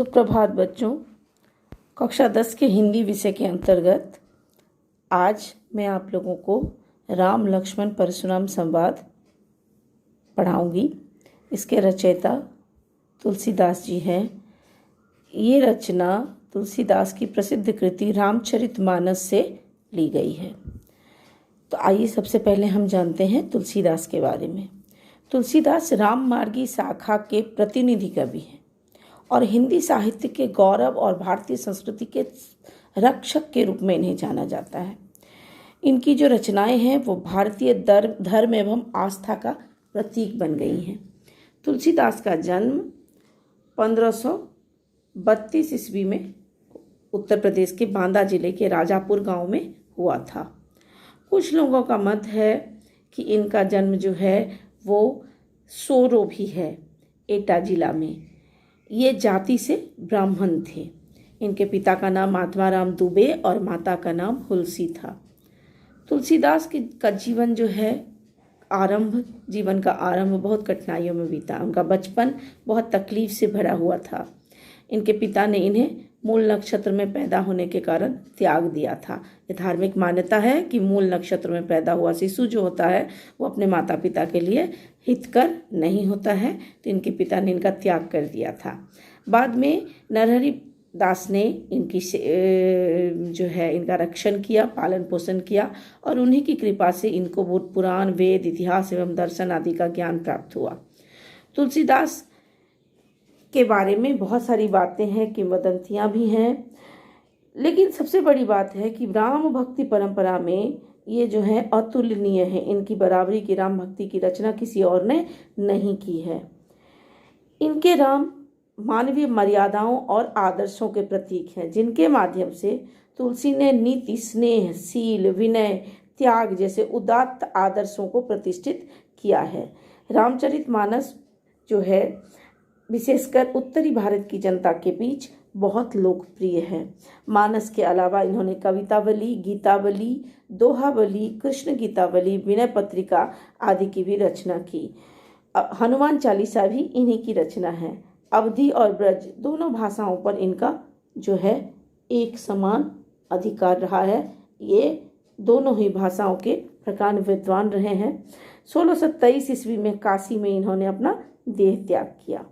सुप्रभात बच्चों। कक्षा 10 के हिंदी विषय के अंतर्गत आज मैं आप लोगों को राम लक्ष्मण परशुराम संवाद पढ़ाऊंगी। इसके रचयिता तुलसीदास जी हैं। ये रचना तुलसीदास की प्रसिद्ध कृति रामचरितमानस से ली गई है। तो आइए सबसे पहले हम जानते हैं तुलसीदास के बारे में। तुलसीदास राम मार्गी शाखा के प्रतिनिधि कवि हैं और हिंदी साहित्य के गौरव और भारतीय संस्कृति के रक्षक के रूप में इन्हें जाना जाता है। इनकी जो रचनाएं हैं वो भारतीय धर्म एवं आस्था का प्रतीक बन गई हैं। तुलसीदास का जन्म 1532 ईस्वी में उत्तर प्रदेश के बांदा जिले के राजापुर गांव में हुआ था। कुछ लोगों का मत है कि इनका जन्म जो है वो सोरो भी है, एटा जिला में। ये जाति से ब्राह्मण थे। इनके पिता का नाम माधवाराम दुबे और माता का नाम हुलसी था। तुलसीदास का जीवन जो है जीवन का आरंभ बहुत कठिनाइयों में बीता। उनका बचपन बहुत तकलीफ से भरा हुआ था। इनके पिता ने इन्हें मूल नक्षत्र में पैदा होने के कारण त्याग दिया था। ये धार्मिक मान्यता है कि मूल नक्षत्र में पैदा हुआ शिशु जो होता है वो अपने माता पिता के लिए हितकर नहीं होता है, तो इनके पिता ने इनका त्याग कर दिया था। बाद में नरहरि दास ने इनकी जो है इनका रक्षण किया, पालन पोषण किया और उन्हीं की कृपा से इनको पुराण, वेद, इतिहास एवं दर्शन आदि का ज्ञान प्राप्त हुआ। तुलसीदास के बारे में बहुत सारी बातें हैं, किंवदंतियाँ भी हैं, लेकिन सबसे बड़ी बात है कि राम भक्ति परंपरा में ये जो है अतुलनीय है। इनकी बराबरी की राम भक्ति की रचना किसी और ने नहीं की है। इनके राम मानवीय मर्यादाओं और आदर्शों के प्रतीक हैं, जिनके माध्यम से तुलसी ने नीति, स्नेह, शील, विनय, त्याग जैसे उदात्त आदर्शों को प्रतिष्ठित किया है। रामचरितमानस जो है विशेषकर उत्तरी भारत की जनता के बीच बहुत लोकप्रिय है। मानस के अलावा इन्होंने कवितावली, गीतावली, दोहावली, कृष्ण गीतावली, विनय पत्रिका आदि की भी रचना की। हनुमान चालीसा भी इन्हीं की रचना है। अवधी और ब्रज दोनों भाषाओं पर इनका जो है एक समान अधिकार रहा है। ये दोनों ही भाषाओं के प्रकांड विद्वान रहे हैं। 1627 ईस्वी में काशी में इन्होंने अपना देह त्याग किया।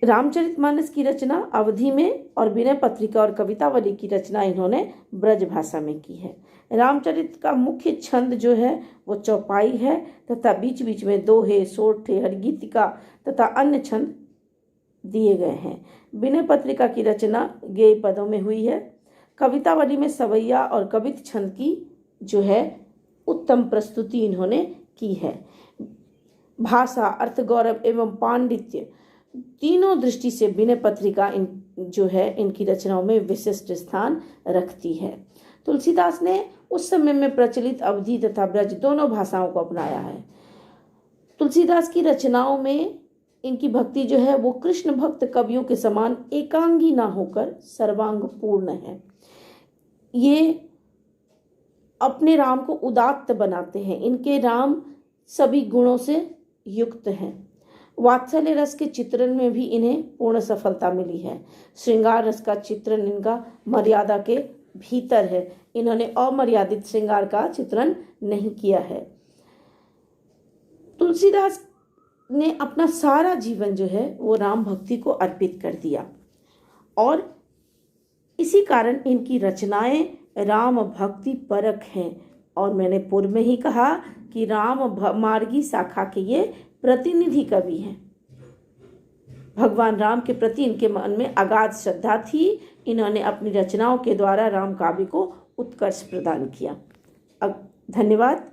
रामचरितमानस की रचना अवधी में और विनय पत्रिका और कवितावली की रचना इन्होंने ब्रज भाषा में की है। रामचरित का मुख्य छंद जो है वो चौपाई है तथा बीच बीच में दोहे, सोरठे, हरगीतिका तथा अन्य छंद दिए गए हैं। विनय पत्रिका की रचना गेय पदों में हुई है। कवितावली में सवैया और कवित छंद की जो है उत्तम प्रस्तुति इन्होंने की है। भाषा, अर्थ गौरव एवं पांडित्य तीनों दृष्टि से विनय पत्रिका जो है इनकी रचनाओं में विशिष्ट स्थान रखती है। तुलसीदास ने उस समय में प्रचलित अवधी तथा ब्रज दोनों भाषाओं को अपनाया है। तुलसीदास की रचनाओं में इनकी भक्ति जो है वो कृष्ण भक्त कवियों के समान एकांगी ना होकर सर्वांग पूर्ण है। ये अपने राम को उदात्त बनाते हैं। इनके राम सभी गुणों से युक्त हैं। वात्सल्य रस के चित्रण में भी इन्हें पूर्ण सफलता मिली है। श्रृंगार रस का चित्रण इनका मर्यादा के भीतर है। इन्होंने अमर्यादित श्रृंगार का चित्रण नहीं किया है। तुलसीदास ने अपना सारा जीवन जो है वो राम भक्ति को अर्पित कर दिया और इसी कारण इनकी रचनाएं राम भक्ति परक हैं। और मैंने पूर्व में ही कहा कि राम मार्गी शाखा के ये प्रतिनिधि कवि हैं। भगवान राम के प्रति इनके मन में अगाध श्रद्धा थी। इन्होंने अपनी रचनाओं के द्वारा राम काव्य को उत्कर्ष प्रदान किया। धन्यवाद।